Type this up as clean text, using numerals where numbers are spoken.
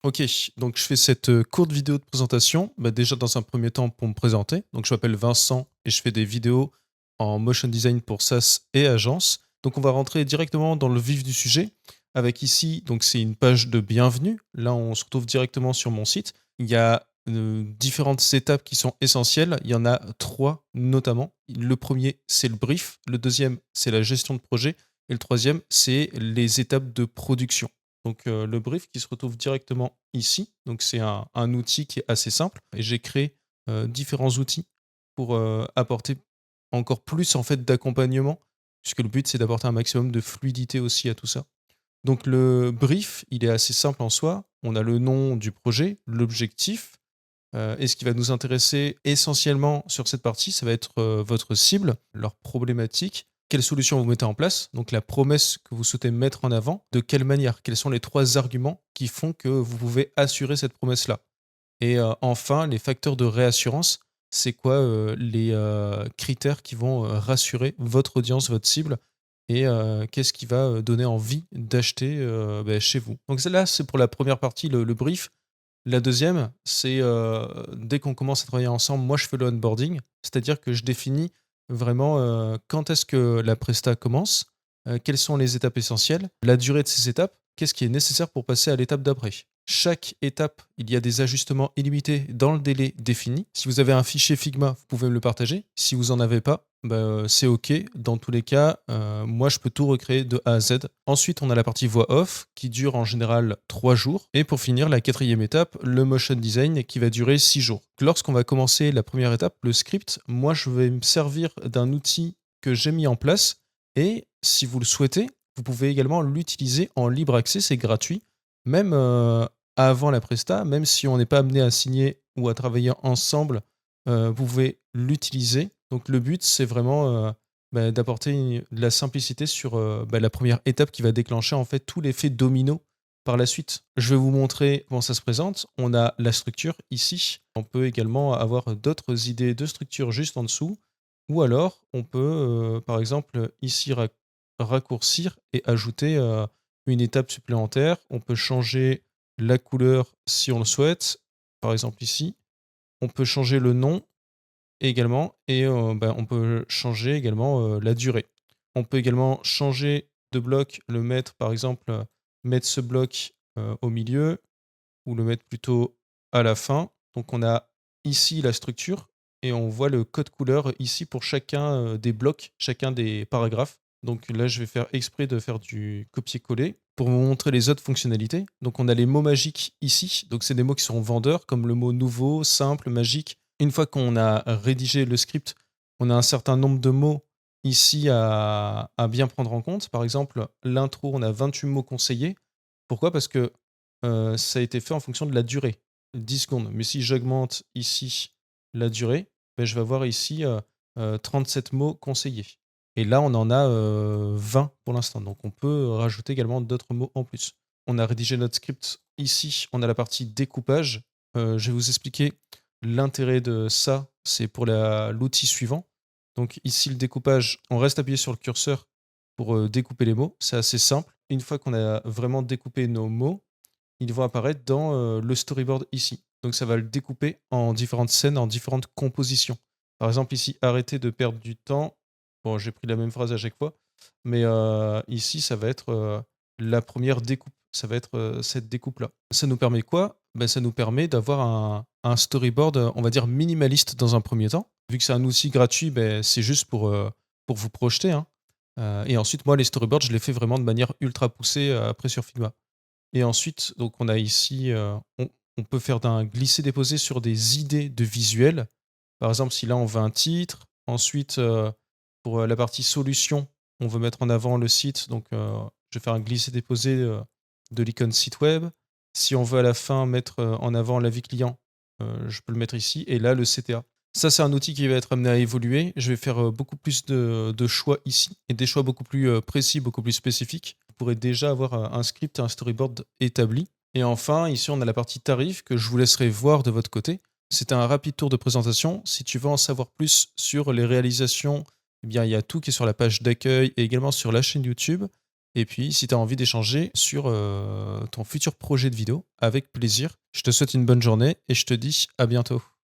Ok, donc je fais cette courte vidéo de présentation. Bah, déjà, dans un premier temps, pour me présenter. Donc, je m'appelle Vincent et je fais des vidéos en motion design pour SaaS et agence. Donc, on va rentrer directement dans le vif du sujet. Avec ici, donc c'est une page de bienvenue. Là, on se retrouve directement sur mon site. Il y a différentes étapes qui sont essentielles. Il y en a trois notamment. Le premier, c'est le brief. Le deuxième, c'est la gestion de projet. Et le troisième, c'est les étapes de production. Donc le brief qui se retrouve directement ici. Donc c'est un outil qui est assez simple et j'ai créé différents outils pour apporter encore plus en fait d'accompagnement puisque le but c'est d'apporter un maximum de fluidité aussi à tout ça. Donc le brief, il est assez simple en soi. On a le nom du projet, l'objectif, et ce qui va nous intéresser essentiellement sur cette partie, ça va être votre cible, leur problématique, quelles solutions vous mettez en place, donc la promesse que vous souhaitez mettre en avant, de quelle manière, quels sont les trois arguments qui font que vous pouvez assurer cette promesse-là. Et enfin, les facteurs de réassurance, c'est quoi les critères qui vont rassurer votre audience, votre cible, et qu'est-ce qui va donner envie d'acheter chez vous. Donc là, c'est pour la première partie, le brief. La deuxième, c'est dès qu'on commence à travailler ensemble, moi je fais le onboarding, c'est-à-dire que je définis vraiment quand est-ce que la presta commence, quelles sont les étapes essentielles, la durée de ces étapes, qu'est-ce qui est nécessaire pour passer à l'étape d'après. Chaque étape, il y a des ajustements illimités dans le délai défini. Si vous avez un fichier Figma, vous pouvez me le partager. Si vous n'en avez pas, c'est OK. Dans tous les cas, moi, je peux tout recréer de A à Z. Ensuite, on a la partie voix off qui dure en général 3 jours. Et pour finir, la quatrième étape, le motion design qui va durer 6 jours. Lorsqu'on va commencer la première étape, le script, moi, je vais me servir d'un outil que j'ai mis en place. Et si vous le souhaitez, vous pouvez également l'utiliser en libre accès, c'est gratuit. Même avant la presta, même si on n'est pas amené à signer ou à travailler ensemble, vous pouvez l'utiliser. Donc le but, c'est vraiment d'apporter de la simplicité sur la première étape qui va déclencher en fait tout l'effet domino par la suite. Je vais vous montrer comment ça se présente. On a la structure ici. On peut également avoir d'autres idées de structure juste en dessous. Ou alors, on peut, par exemple, ici raccourcir et ajouter une étape supplémentaire. On peut changer la couleur si on le souhaite, par exemple ici. On peut changer le nom également et on peut changer également la durée. On peut également changer de bloc, le mettre par exemple, mettre ce bloc au milieu ou le mettre plutôt à la fin. Donc on a ici la structure et on voit le code couleur ici pour chacun des blocs, chacun des paragraphes. Donc là, je vais faire exprès de faire du copier-coller pour vous montrer les autres fonctionnalités. Donc on a les mots magiques ici. Donc c'est des mots qui sont vendeurs comme le mot nouveau, simple, magique. Une fois qu'on a rédigé le script, on a un certain nombre de mots ici à bien prendre en compte. Par exemple, l'intro, on a 28 mots conseillés. Pourquoi? Parce que ça a été fait en fonction de la durée, 10 secondes. Mais si j'augmente ici la durée, je vais avoir ici 37 mots conseillés. Et là, on en a 20 pour l'instant. Donc, on peut rajouter également d'autres mots en plus. On a rédigé notre script ici. On a la partie découpage. Je vais vous expliquer l'intérêt de ça. C'est pour l'outil suivant. Donc, ici, le découpage, on reste appuyé sur le curseur pour découper les mots. C'est assez simple. Une fois qu'on a vraiment découpé nos mots, ils vont apparaître dans le storyboard ici. Donc ça va le découper en différentes scènes, en différentes compositions. Par exemple ici, arrêtez de perdre du temps. Bon, j'ai pris la même phrase à chaque fois, mais ici, ça va être la première découpe. Ça va être cette découpe-là. Ça nous permet quoi? Ça nous permet d'avoir un storyboard, on va dire, minimaliste dans un premier temps. Vu que c'est un outil gratuit, c'est juste pour vous projeter, hein. Et ensuite, moi, les storyboards, je les fais vraiment de manière ultra poussée après sur Figma. Et ensuite, donc on a ici, on peut faire d'un glisser-déposer sur des idées de visuels. Par exemple, si là on veut un titre, ensuite, pour la partie solution, on veut mettre en avant le site, donc je vais faire un glisser-déposer de l'icône site web. Si on veut à la fin mettre en avant l'avis client, je peux le mettre ici. Et là, le CTA. Ça, c'est un outil qui va être amené à évoluer. Je vais faire beaucoup plus de choix ici et des choix beaucoup plus précis, beaucoup plus spécifiques. Vous pourrez déjà avoir un script, un storyboard établi. Et enfin, ici, on a la partie tarif que je vous laisserai voir de votre côté. C'était un rapide tour de présentation. Si tu veux en savoir plus sur les réalisations, eh bien, il y a tout qui est sur la page d'accueil et également sur la chaîne YouTube. Et puis, si tu as envie d'échanger sur ton futur projet de vidéo, avec plaisir. Je te souhaite une bonne journée et je te dis à bientôt.